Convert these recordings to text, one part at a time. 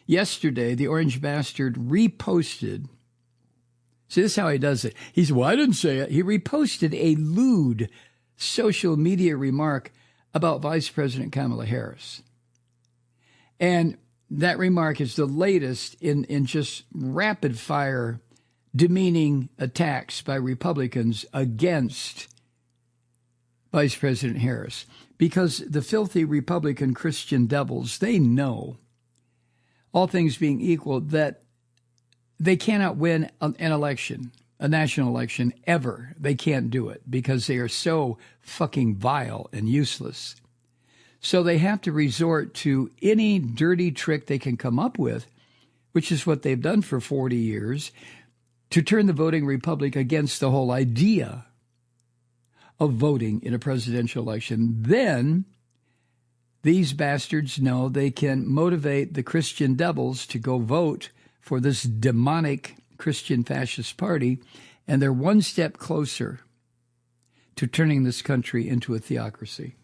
yesterday, the orange bastard reposted. See, this is how he does it. He's, well, I didn't say it. He reposted a lewd social media remark about Vice President Kamala Harris. And that remark is the latest in just rapid-fire, demeaning attacks by Republicans against Vice President Harris. Because the filthy Republican Christian devils, they know, all things being equal, that they cannot win an election, a national election, ever. They can't do it because they are so fucking vile and useless. So they have to resort to any dirty trick they can come up with, which is what they've done for 40 years, to turn the voting republic against the whole idea of voting in a presidential election. Then these bastards know they can motivate the Christian devils to go vote for this demonic Christian fascist party, and they're one step closer to turning this country into a theocracy.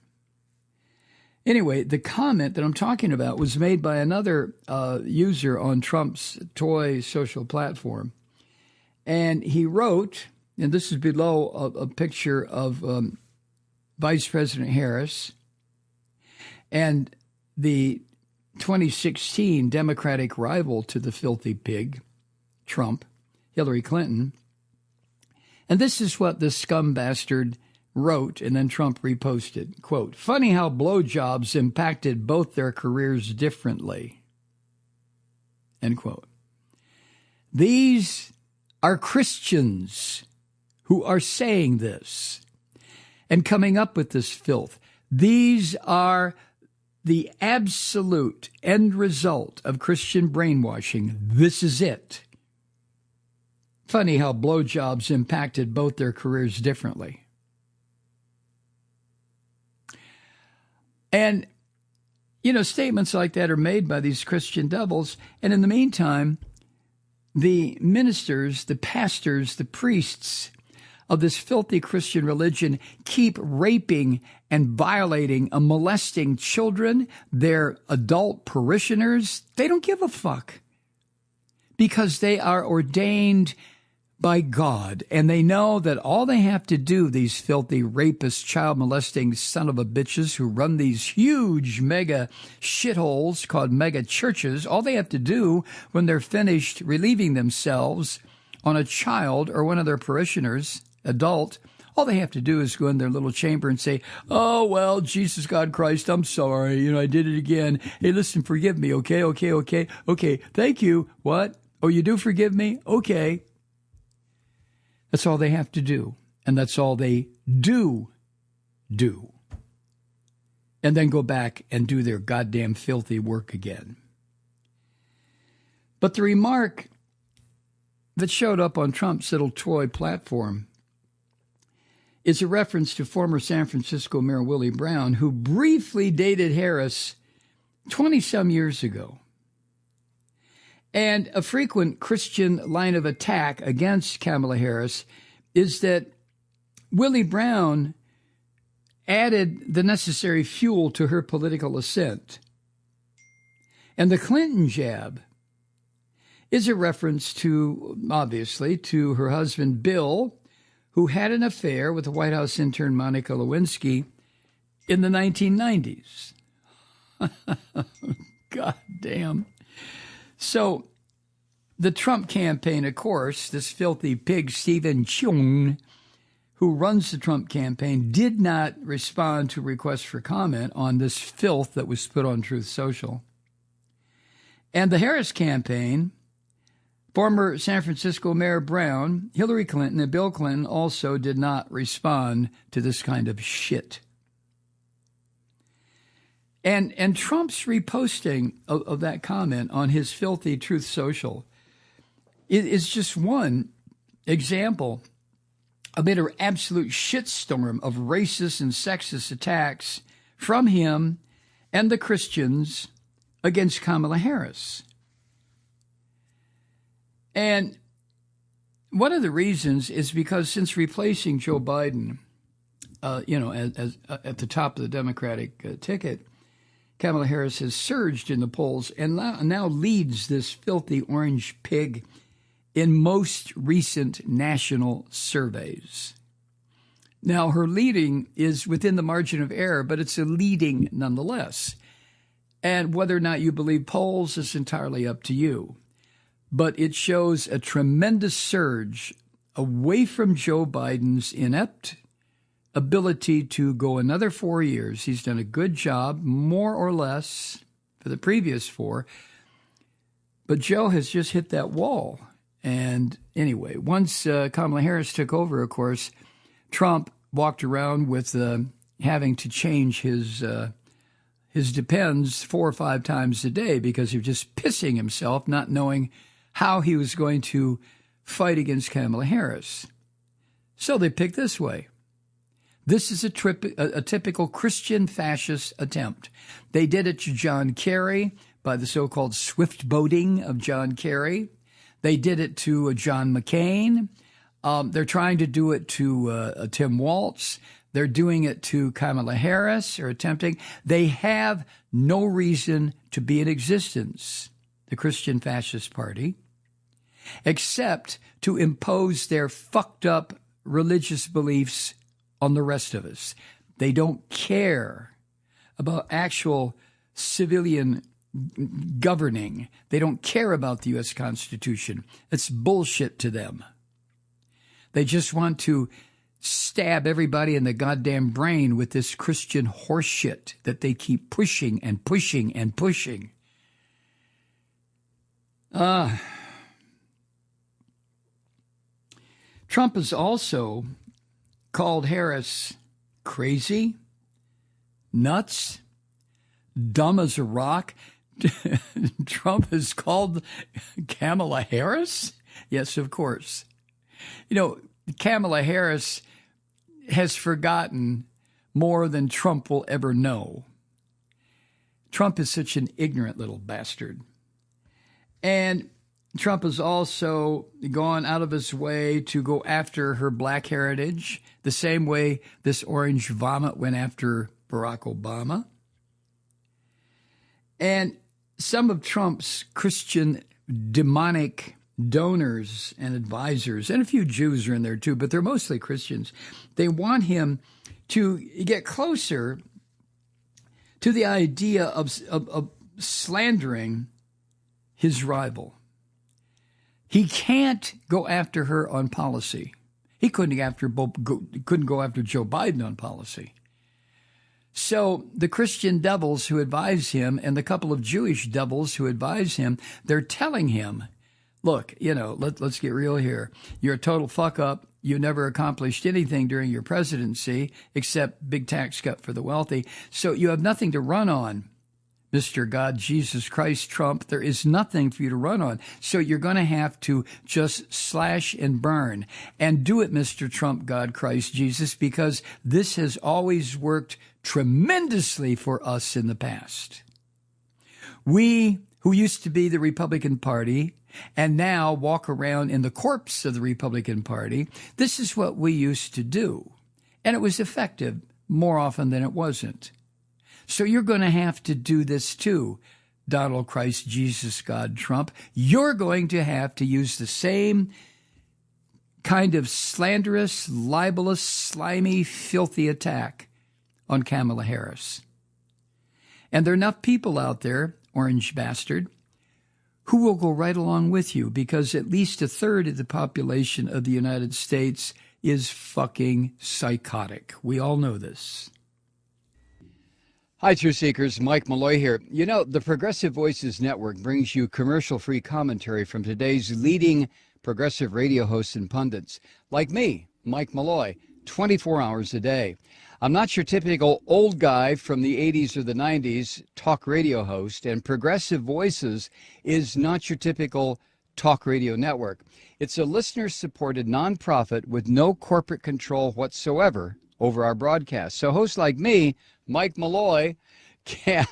Anyway, the comment that I'm talking about was made by another user on Trump's toy social platform. And he wrote, and this is below a picture of Vice President Harris and the 2016 Democratic rival to the filthy pig, Trump, Hillary Clinton. And this is what the scum bastard wrote, and then Trump reposted, quote, funny how blowjobs impacted both their careers differently, end quote. These are Christians who are saying this and coming up with this filth. These are the absolute end result of Christian brainwashing. This is it. Funny how blowjobs impacted both their careers differently. And, you know, statements like that are made by these Christian devils. And in the meantime, the ministers, the pastors, the priests of this filthy Christian religion keep raping and violating and molesting children, their adult parishioners. They don't give a fuck because they are ordained by God, and they know that all they have to do, these filthy rapist, child molesting son of a bitches who run these huge mega shitholes called mega churches, all they have to do when they're finished relieving themselves on a child or one of their parishioners, adult, all they have to do is go in their little chamber and say, oh, well, Jesus, God, Christ, I'm sorry. You know, I did it again. Hey, listen, forgive me. Okay. Thank you. What? Oh, you do forgive me? Okay. That's all they have to do. And that's all they do. And then go back and do their goddamn filthy work again. But the remark that showed up on Trump's little toy platform is a reference to former San Francisco Mayor Willie Brown, who briefly dated Harris 20-some years ago. And a frequent Christian line of attack against Kamala Harris is that Willie Brown added the necessary fuel to her political ascent. And the Clinton jab is a reference to, obviously, to her husband Bill, who had an affair with the White House intern Monica Lewinsky in the 1990s. God damn. So the Trump campaign, of course, this filthy pig, Stephen Chung, who runs the Trump campaign, did not respond to requests for comment on this filth that was put on Truth Social. And the Harris campaign, former San Francisco Mayor Brown, Hillary Clinton, and Bill Clinton also did not respond to this kind of shit. And Trump's reposting of that comment on his filthy Truth Social is just one example amid an absolute shitstorm of racist and sexist attacks from him and the Christians against Kamala Harris. And one of the reasons is because since replacing Joe Biden, as at the top of the Democratic ticket, Kamala Harris has surged in the polls and now leads this filthy orange pig in most recent national surveys. Now, her leading is within the margin of error, but it's a leading nonetheless. And whether or not you believe polls is entirely up to you. But it shows a tremendous surge away from Joe Biden's inept ability to go another 4 years. He's done a good job, more or less, for the previous 4. But Joe has just hit that wall. And anyway, once Kamala Harris took over, of course, Trump walked around with having to change his depends 4 or 5 times a day because he was just pissing himself, not knowing how he was going to fight against Kamala Harris. So they picked this way. This is a typical Christian fascist attempt. They did it to John Kerry by the so-called swift boating of John Kerry. They did it to John McCain. They're trying to do it to Tim Walz. They're doing it to Kamala Harris, or attempting. They have no reason to be in existence, the Christian Fascist Party, except to impose their fucked up religious beliefs on the rest of us. They don't care about actual civilian governing. They don't care about the U.S. Constitution. It's bullshit to them. They just want to stab everybody in the goddamn brain with this Christian horseshit that they keep pushing and pushing and pushing. Trump has also called Harris crazy, nuts, dumb as a rock. Trump has called Kamala Harris? Yes, of course. You know, Kamala Harris has forgotten more than Trump will ever know. Trump is such an ignorant little bastard. And Trump has also gone out of his way to go after her black heritage, the same way this orange vomit went after Barack Obama. And some of Trump's Christian demonic donors and advisors, and a few Jews are in there too, but they're mostly Christians. They want him to get closer to the idea of slandering his rival. He can't go after her on policy. He couldn't go after Joe Biden on policy. So the Christian devils who advise him and the couple of Jewish devils who advise him, they're telling him, look, let's get real here. You're a total fuck up. You never accomplished anything during your presidency except big tax cut for the wealthy. So you have nothing to run on, Mr. God, Jesus Christ, Trump. There is nothing for you to run on. So you're going to have to just slash and burn. And do it, Mr. Trump, God, Christ, Jesus, because this has always worked tremendously for us in the past. We, who used to be the Republican Party and now walk around in the corpse of the Republican Party, this is what we used to do. And it was effective more often than it wasn't. So you're going to have to do this too, Donald Christ, Jesus, God, Trump. You're going to have to use the same kind of slanderous, libelous, slimy, filthy attack on Kamala Harris. And there are enough people out there, orange bastard, who will go right along with you because at least a third of the population of the United States is fucking psychotic. We all know this. Hi, Truth Seekers. Mike Malloy here. You know, the Progressive Voices Network brings you commercial-free commentary from today's leading progressive radio hosts and pundits, like me, Mike Malloy, 24 hours a day. I'm not your typical old guy from the 80s or the 90s talk radio host, and Progressive Voices is not your typical talk radio network. It's a listener-supported nonprofit with no corporate control whatsoever over our broadcast. So hosts like me, Mike Malloy,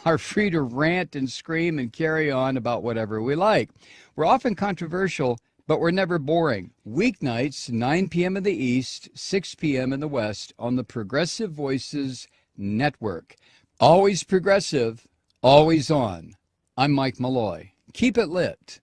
are free to rant and scream and carry on about whatever we like. We're often controversial, but we're never boring. Weeknights, 9 p.m. in the East, 6 p.m. in the West on the Progressive Voices Network. Always progressive, Always on. I'm Mike Malloy. Keep it lit.